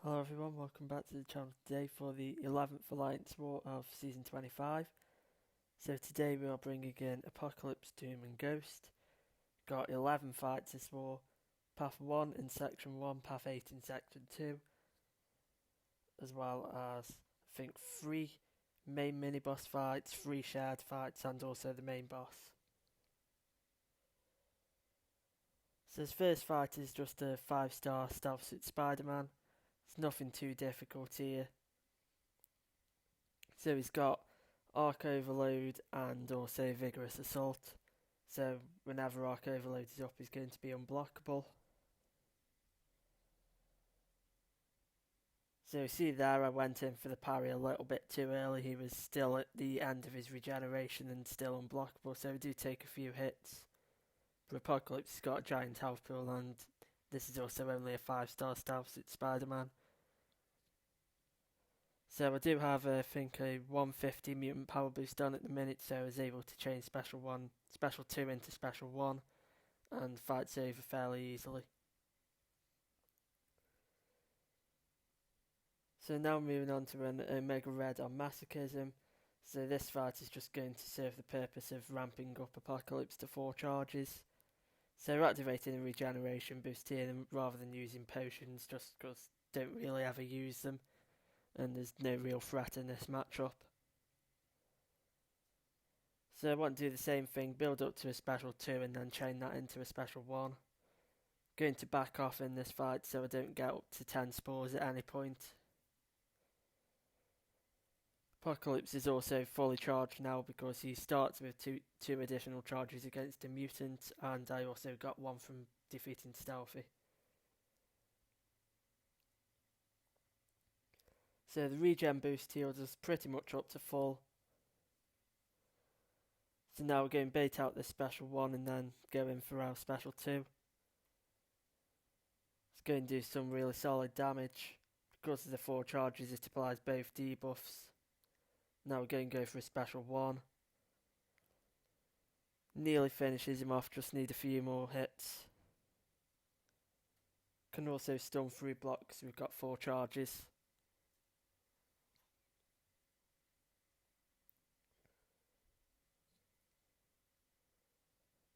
Hello everyone, welcome back to the channel today for the 11th Alliance War of Season 25. So today we are bringing in Apocalypse, Doom and Ghost. Got 11 fights this war, Path 1 in Section 1, Path 8 in Section 2, as well as I think 3 main mini-boss fights, 3 shared fights and also the main boss. So this first fight is just a 5-star Stealth Suit Spider-Man. It's nothing too difficult here. So he's got Arc Overload and also Vigorous Assault. So whenever Arc Overload is up, he's going to be unblockable. So you see there, I went in for the parry a little bit too early. He was still at the end of his regeneration and still unblockable, so we do take a few hits. But Apocalypse has got a giant health pool, and this is also only a 5-star Stealth Suit Spider-Man. So I do have, I think, a 150 mutant power boost on at the minute, so I was able to change Special 2 into Special 1, and fights over fairly easily. So now moving on to an Omega Red on Masochism. So this fight is just going to serve the purpose of ramping up Apocalypse to 4 charges. So we're activating a regeneration boost here rather than using potions, just because I don't really ever use them. And there's no real threat in this matchup. So I want to do the same thing, build up to a Special 2 and then chain that into a Special 1. Going to back off in this fight so I don't get up to 10 spores at any point. Apocalypse is also fully charged now because he starts with two additional charges against a mutant, and I also got one from defeating Stealthy. So the regen boost heals us pretty much up to full. So now we're going to bait out this Special 1 and then go in for our Special 2. It's going to do some really solid damage. Because of the 4 charges, it applies both debuffs. Now we're going to go for a Special 1. Nearly finishes him off, just need a few more hits. Can also stun through blocks, we've got 4 charges.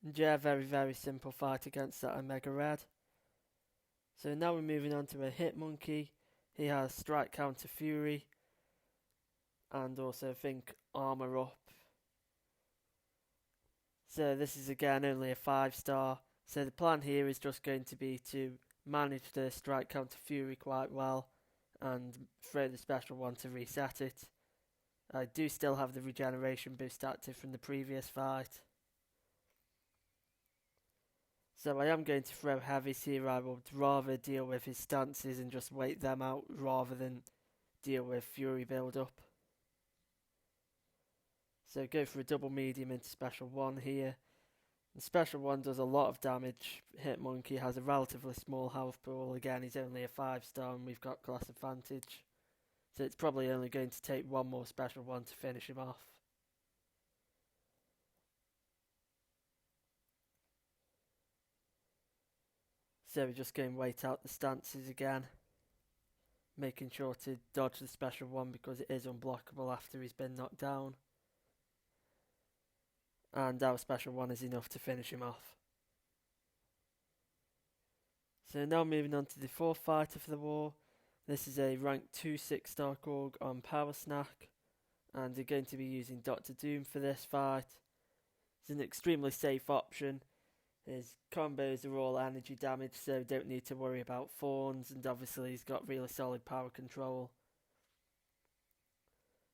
And yeah, very simple fight against that Omega Red. So now we're moving on to a Hit Monkey. He has Strike Counter Fury. And also I think Armor Up. So this is again only a 5-star. So the plan here is just going to be to manage the Strike Counter Fury quite well and throw the Special 1 to reset it. I do still have the regeneration boost active from the previous fight. So I am going to throw heavies here. I would rather deal with his stances and just wait them out rather than deal with Fury build up. So go for a double medium into Special 1 here. The Special 1 does a lot of damage. Hit Monkey has a relatively small health pool. Again, he's only a 5-star and we've got class advantage. So it's probably only going to take one more Special 1 to finish him off. So we're just going to wait out the stances again. Making sure to dodge the Special 1 because it is unblockable after he's been knocked down. And our Special 1 is enough to finish him off. So now moving on to the 4th fighter for the war. This is a rank 2 6-star Korg on Power Snack. And we're going to be using Dr. Doom for this fight. It's an extremely safe option. His combos are all energy damage, so don't need to worry about thorns, and obviously he's got really solid power control.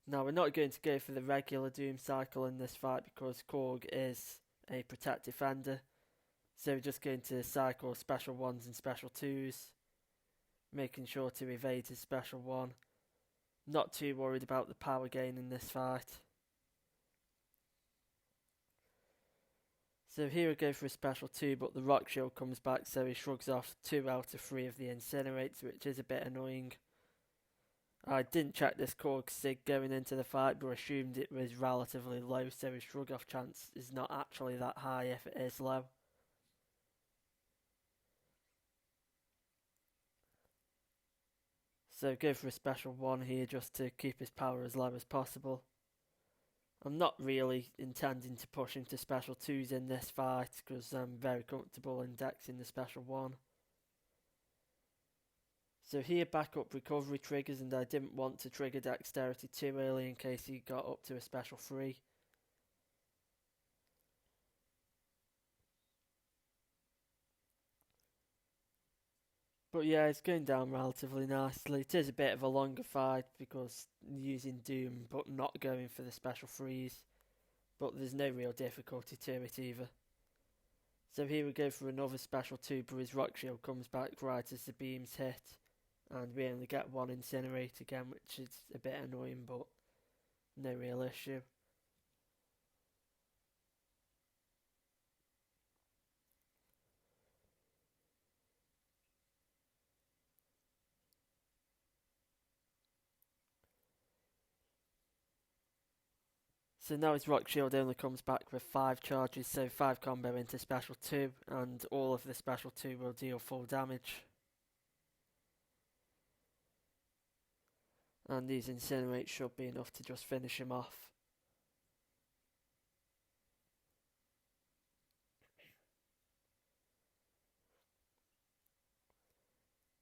Now we're not going to go for the regular Doom cycle in this fight because Korg is a Protect Defender. So we're just going to cycle Special 1s and Special 2s, making sure to evade his Special 1. Not too worried about the power gain in this fight. So here we go for a Special 2, but the Rock Shield comes back, so he shrugs off 2 out of 3 of the Incinerates, which is a bit annoying. I didn't check this Korg Sig going into the fight, but assumed it was relatively low, so his shrug off chance is not actually that high if it is low. So go for a special 1 here just to keep his power as low as possible. I'm not really intending to push him to special 2s in this fight because I'm very comfortable indexing the special 1. So here backup recovery triggers, and I didn't want to trigger dexterity too early in case he got up to a special 3. But yeah, it's going down relatively nicely. It is a bit of a longer fight because using Doom but not going for the special 3s. But there's no real difficulty to it either. So here we go for another special 2, but his rock shield comes back right as the beams hit. And we only get 1 incinerate again, which is a bit annoying, but no real issue. So now his rock shield only comes back with 5 charges, so 5 combo into special 2, and all of the special 2 will deal full damage. And these incinerates should be enough to just finish him off.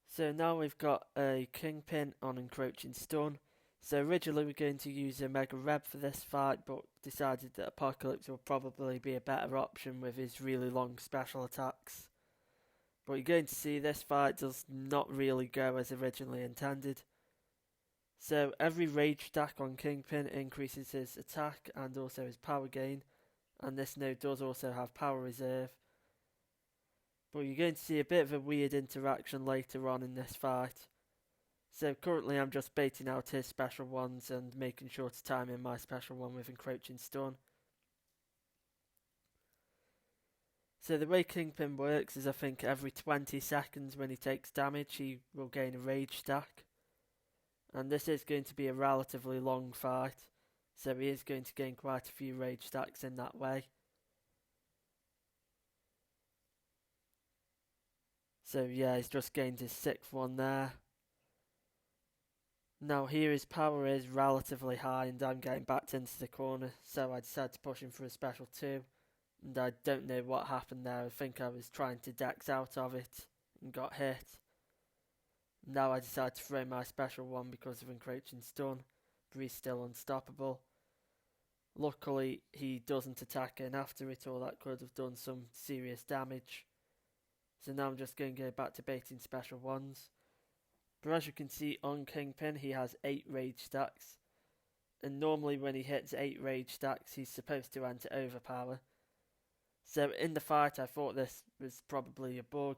So now we've got a Kingpin on Encroaching Stun. So originally we were going to use a Mega Reb for this fight, but decided that Apocalypse will probably be a better option with his really long special attacks. But you're going to see this fight does not really go as originally intended. So every rage stack on Kingpin increases his attack and also his power gain, and this node does also have power reserve. But you're going to see a bit of a weird interaction later on in this fight. So currently I'm just baiting out his special 1s and making sure to time in my special 1 with Encroaching Stun. So the way Kingpin works is I think every 20 seconds when he takes damage he will gain a rage stack. And this is going to be a relatively long fight, so he is going to gain quite a few rage stacks in that way. So yeah, he's just gained his 6th one there. Now here his power is relatively high and I'm getting backed into the corner, so I decided to push him for a special 2. And I don't know what happened there. I think I was trying to dex out of it and got hit. Now I decide to throw my special 1 because of Encroaching Stun, but he's still unstoppable. Luckily he doesn't attack in after it, or that could have done some serious damage. So now I'm just going to go back to baiting special 1s. But as you can see on Kingpin he has 8 rage stacks. And normally when he hits 8 rage stacks he's supposed to enter overpower. So in the fight I thought this was probably a bug.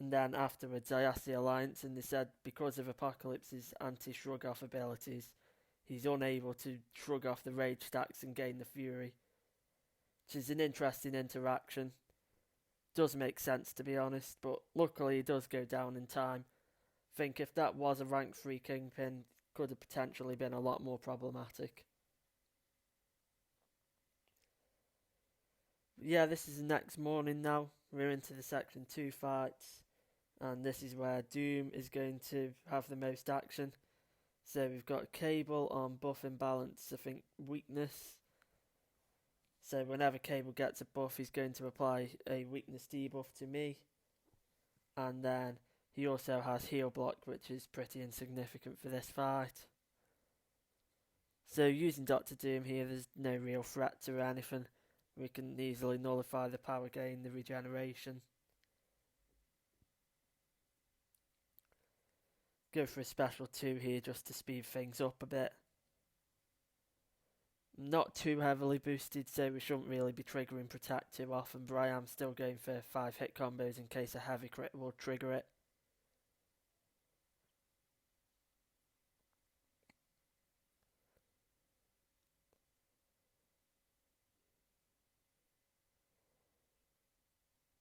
And then afterwards I asked the Alliance and they said because of Apocalypse's anti-shrug off abilities, he's unable to shrug off the rage stacks and gain the fury. Which is an interesting interaction. Does make sense to be honest, but luckily he does go down in time. I think if that was a rank 3 Kingpin, could have potentially been a lot more problematic. But yeah, this is the next morning now. We're into the section 2 fights. And this is where Doom is going to have the most action. So we've got Cable on buff imbalance, I think weakness. So whenever Cable gets a buff, he's going to apply a weakness debuff to me. And then he also has heal block, which is pretty insignificant for this fight. So using Dr. Doom here, there's no real threat to anything. We can easily nullify the power gain, the regeneration. Go for a special 2 here just to speed things up a bit. Not too heavily boosted, so we shouldn't really be triggering Protect too often, but I am still going for 5 hit combos in case a heavy crit will trigger it.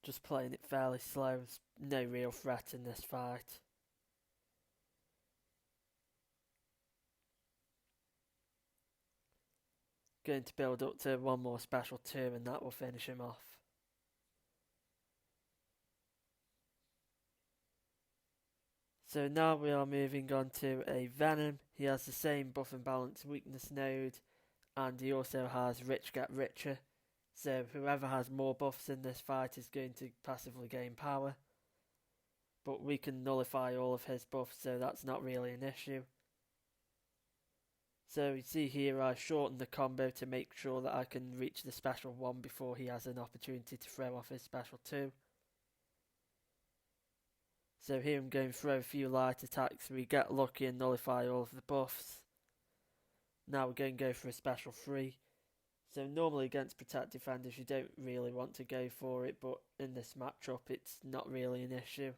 Just playing it fairly slow, there's no real threat in this fight. Going to build up to one more special 2 and that will finish him off. So now we are moving on to a Venom. He has the same buff and balance weakness node, and he also has Rich Get Richer. So whoever has more buffs in this fight is going to passively gain power. But we can nullify all of his buffs, so that's not really an issue. So you see here I shorten the combo to make sure that I can reach the special 1 before he has an opportunity to throw off his special 2. So here I'm going to throw a few light attacks. We get lucky and nullify all of the buffs. Now we're going to go for a special 3. So normally against Protect Defenders you don't really want to go for it, but in this matchup it's not really an issue.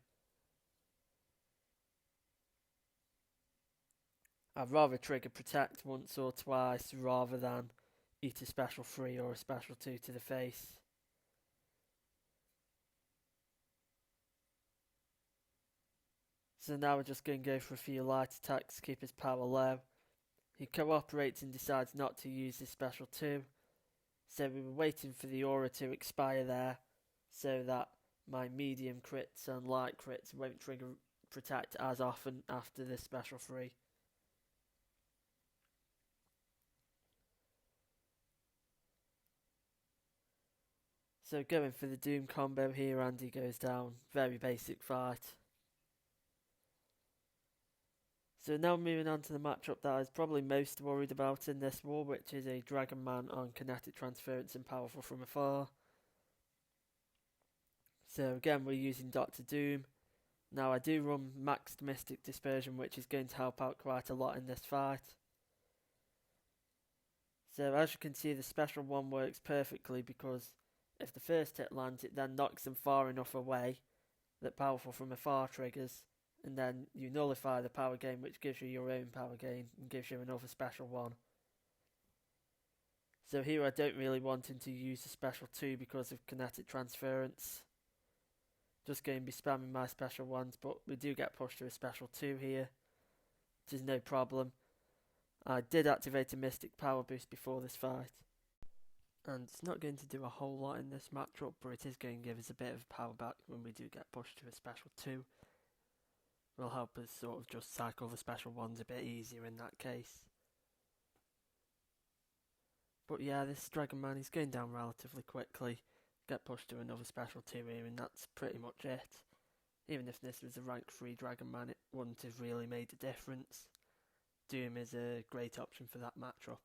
I'd rather trigger Protect once or twice rather than eat a special 3 or a special 2 to the face. So now we're just going to go for a few light attacks to keep his power low. He cooperates and decides not to use his special 2. So we were waiting for the aura to expire there so that my medium crits and light crits won't trigger Protect as often after this special 3. So going for the Doom combo here, Andy goes down. Very basic fight. So now moving on to the matchup that I was probably most worried about in this war, which is a Dragon Man on Kinetic Transference and Powerful from Afar. So again we're using Dr. Doom. Now I do run Maxed Mystic Dispersion, which is going to help out quite a lot in this fight. So as you can see, the special 1 works perfectly because if the first hit lands, it then knocks them far enough away that Powerful from Afar triggers, and then you nullify the power gain, which gives you your own power gain and gives you another special 1. So here I don't really want him to use the special 2 because of Kinetic Transference. Just going to be spamming my special 1s, but we do get pushed to a special 2 here, which is no problem. I did activate a Mystic Power Boost before this fight, and it's not going to do a whole lot in this matchup, but it is going to give us a bit of power back when we do get pushed to a special 2. Will help us sort of just cycle the special 1s a bit easier in that case. But yeah, this Dragon Man is going down relatively quickly. Get pushed to another special 2 here, and that's pretty much it. Even if this was a rank 3 Dragon Man, it wouldn't have really made a difference. Doom is a great option for that matchup.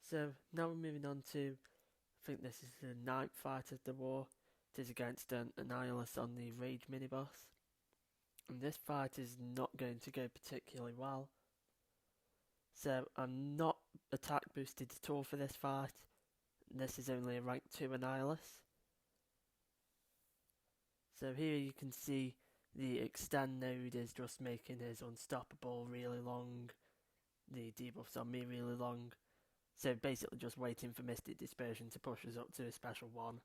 So now we're moving on to, I think this is the 9th fight of the war. It is against an Annihilus on the Rage mini-boss. And this fight is not going to go particularly well. So I'm not attack boosted at all for this fight. This is only a rank 2 Annihilus. So here you can see the extend node is just making his unstoppable really long. The debuffs on me really long. So basically just waiting for Mystic Dispersion to push us up to a special 1.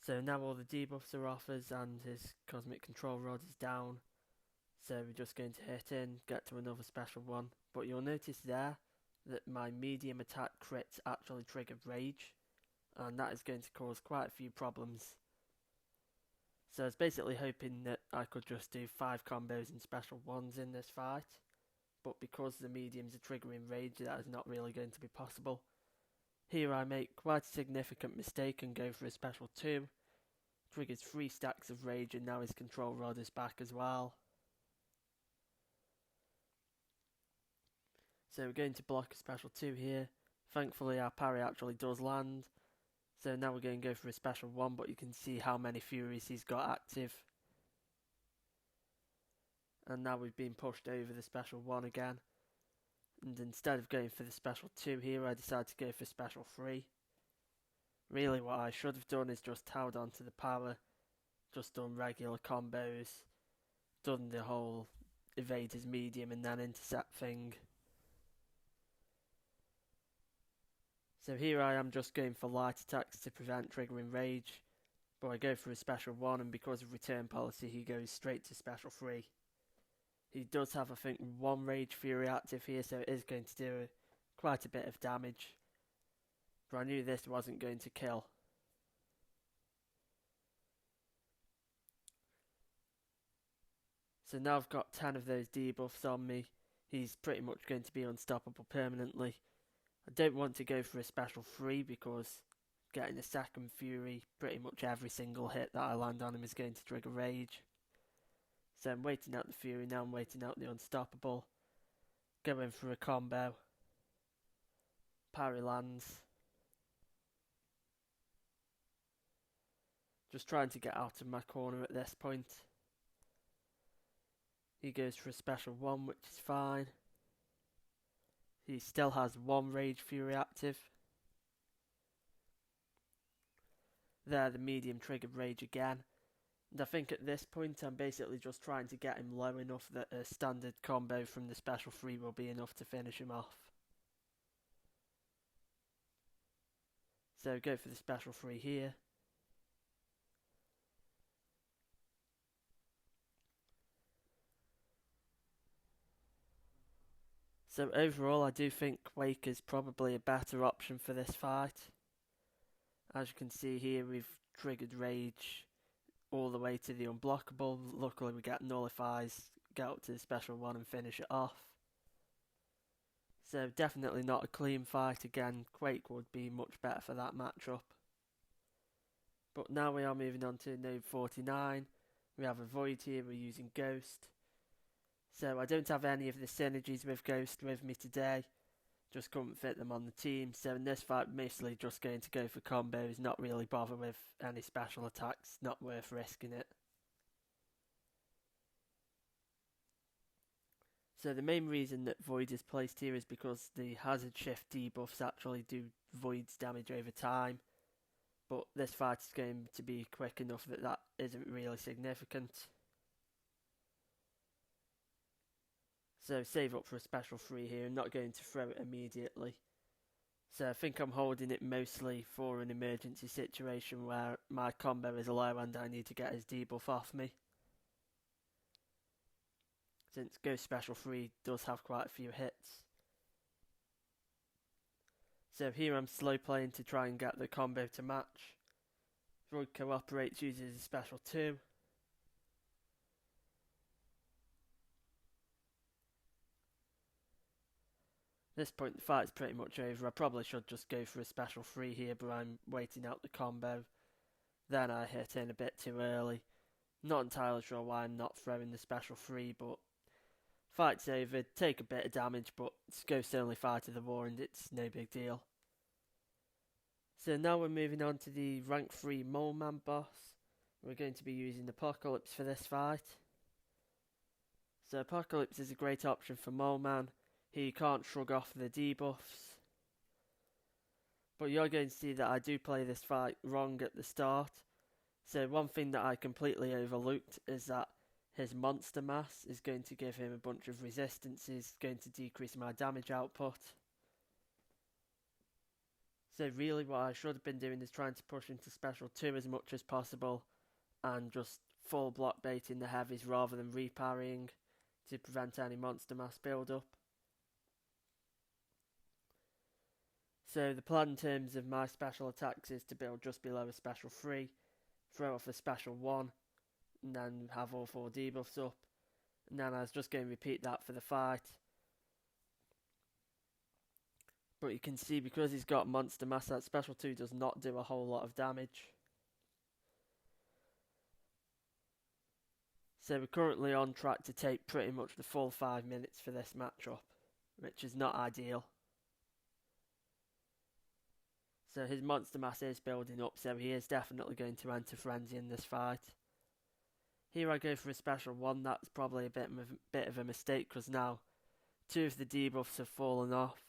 So now all the debuffs are off us and his Cosmic Control Rod is down. So we're just going to hit in, get to another special 1. But you'll notice there that my medium attack crits actually trigger Rage. And that is going to cause quite a few problems. So I was basically hoping that I could just do 5 combos and special 1s in this fight. But because the mediums are triggering Rage, that is not really going to be possible. Here I make quite a significant mistake and go for a special 2. Triggers 3 stacks of Rage, and now his Control Rod is back as well. So we're going to block a special 2 here. Thankfully our parry actually does land. So now we're going to go for a special 1, but you can see how many Furies he's got active. And now we've been pushed over the special 1 again. And instead of going for the special 2 here, I decided to go for special 3. Really what I should have done is just held on to the power, just done regular combos, done the whole evade his medium and then intercept thing. So here I am just going for light attacks to prevent triggering Rage, but I go for a special 1, and because of return policy he goes straight to special 3. He does have, I think, 1 Rage Fury active here, so it is going to do quite a bit of damage. But I knew this wasn't going to kill. So now I've got 10 of those debuffs on me. He's pretty much going to be unstoppable permanently. I don't want to go for a special 3 because getting a second Fury, pretty much every single hit that I land on him is going to trigger Rage. So I'm waiting out the Fury, now I'm waiting out the Unstoppable. Going for a combo. Parry lands. Just trying to get out of my corner at this point. He goes for a special 1, which is fine. He still has 1 Rage Fury active. There, the medium triggered Rage again. And I think at this point I'm basically just trying to get him low enough that a standard combo from the special 3 will be enough to finish him off. So go for the special 3 here. So overall I do think Wake is probably a better option for this fight. As you can see here, we've triggered Rage all the way to the unblockable. Luckily we get nullifies, get up to the special 1 and finish it off. So definitely not a clean fight. Again, Quake would be much better for that matchup. But now we are moving on to node 49. We have a Void here, we're using Ghost. So I don't have any of the synergies with Ghost with me today. Just couldn't fit them on the team. So in this fight, mostly just going to go for combos, not really bother with any special attacks, not worth risking it. So the main reason that Void is placed here is because the Hazard Shift debuffs actually do Void's damage over time. But this fight is going to be quick enough that that isn't really significant. So save up for a special 3 here. I'm not going to throw it immediately. So I think I'm holding it mostly for an emergency situation where my combo is low and I need to get his debuff off me. Since Ghost Special 3 does have quite a few hits. So here I'm slow playing to try and get the combo to match. Void cooperates, uses a special 2. At this point the fight's pretty much over. I probably should just go for a special 3 here, but I'm waiting out the combo. Then I hit in a bit too early. Not entirely sure why I'm not throwing the special 3, but fight's over. Take a bit of damage, but it's Ghost only fight of the war and it's no big deal. So now we're moving on to the rank 3 Mole Man boss. We're going to be using Apocalypse for this fight. So Apocalypse is a great option for Mole Man. He can't shrug off the debuffs. But you're going to see that I do play this fight wrong at the start. So one thing that I completely overlooked is that his monster mass is going to give him a bunch of resistances, going to decrease my damage output. So really what I should have been doing is trying to push into special 2 as much as possible and just full block baiting the heavies rather than reparrying to prevent any monster mass build up. So the plan in terms of my special attacks is to build just below a special 3, throw off a special 1, and then have all 4 debuffs up. And then I was just going to repeat that for the fight. But you can see because he's got monster mass, that special 2 does not do a whole lot of damage. So we're currently on track to take pretty much the full 5 minutes for this matchup, which is not ideal. So his monster mass is building up, so he is definitely going to enter Frenzy in this fight. Here I go for a special 1, that's probably a bit of a mistake because now 2 of the debuffs have fallen off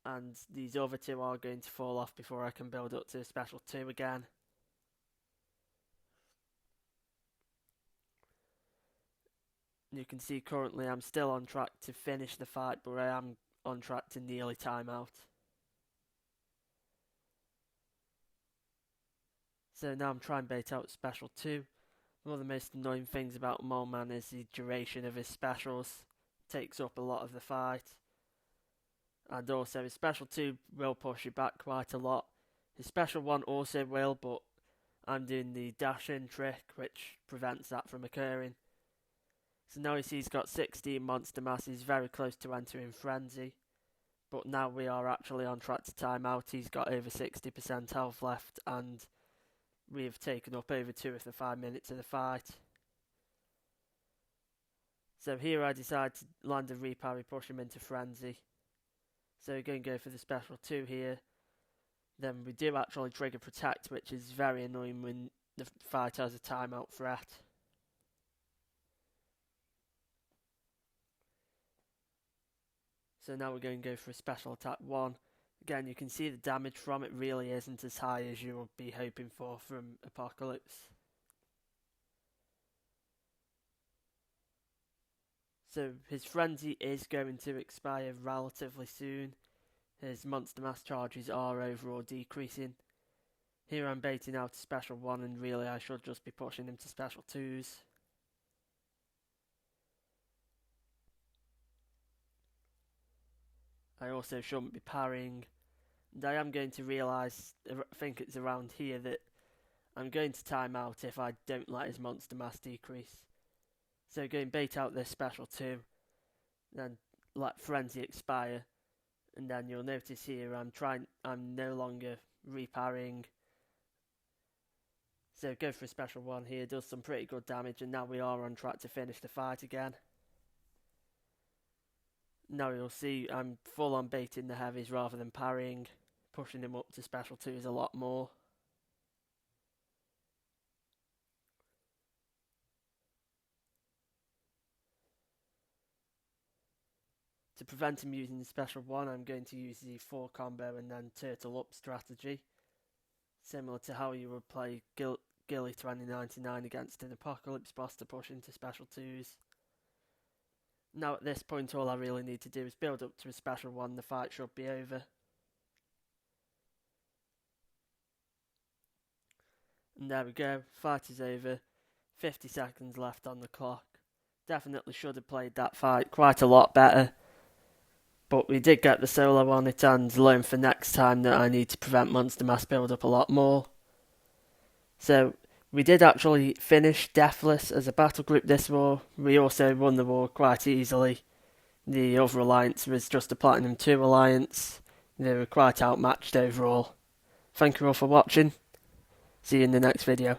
and these other 2 are going to fall off before I can build up to a special 2 again. You can see currently I'm still on track to finish the fight, but I am on track to nearly time out. So now I'm trying to bait out special 2. One of the most annoying things about Mole Man is the duration of his specials. Takes up a lot of the fight. And also his special 2 will push you back quite a lot. His special 1 also will, but I'm doing the dash in trick which prevents that from occurring. So now you see he's got 16 monster mass, he's very close to entering Frenzy. But now we are actually on track to time out. He's got over 60% health left and we have taken up over 2 of the 5 minutes of the fight. So here I decide to land a reparry, push him into Frenzy. So we're going to go for the special 2 here. Then we do actually trigger Protect, which is very annoying when the fight has a timeout threat. So now we're going to go for a special attack 1. Again, you can see the damage from it really isn't as high as you would be hoping for from Apocalypse. So his Frenzy is going to expire relatively soon. His monster mass charges are overall decreasing. Here I'm baiting out a special 1 and really I should just be pushing him to special 2s. I also shouldn't be parrying. And I am going to realise, I think it's around here, that I'm going to time out if I don't let his monster mass decrease. So going bait out this special 2, then let Frenzy expire, and then you'll notice here I'm no longer reparrying. So go for a special 1 here, does some pretty good damage, and now we are on track to finish the fight again. Now you'll see I'm full on baiting the heavies rather than parrying, pushing him up to special 2s a lot more. To prevent him using the special 1, I'm going to use the 4 combo and then turtle up strategy, similar to how you would play Gilly 2099 against an Apocalypse boss to push into special 2s. Now at this point all I really need to do is build up to a special 1, the fight should be over. And there we go, fight is over, 50 seconds left on the clock. Definitely should have played that fight quite a lot better. But we did get the solo on it and learn for next time that I need to prevent monster mass build up a lot more. So we did actually finish Deathless as a battle group this war. We also won the war quite easily. The other alliance was just a Platinum 2 alliance. They were quite outmatched overall. Thank you all for watching. See you in the next video.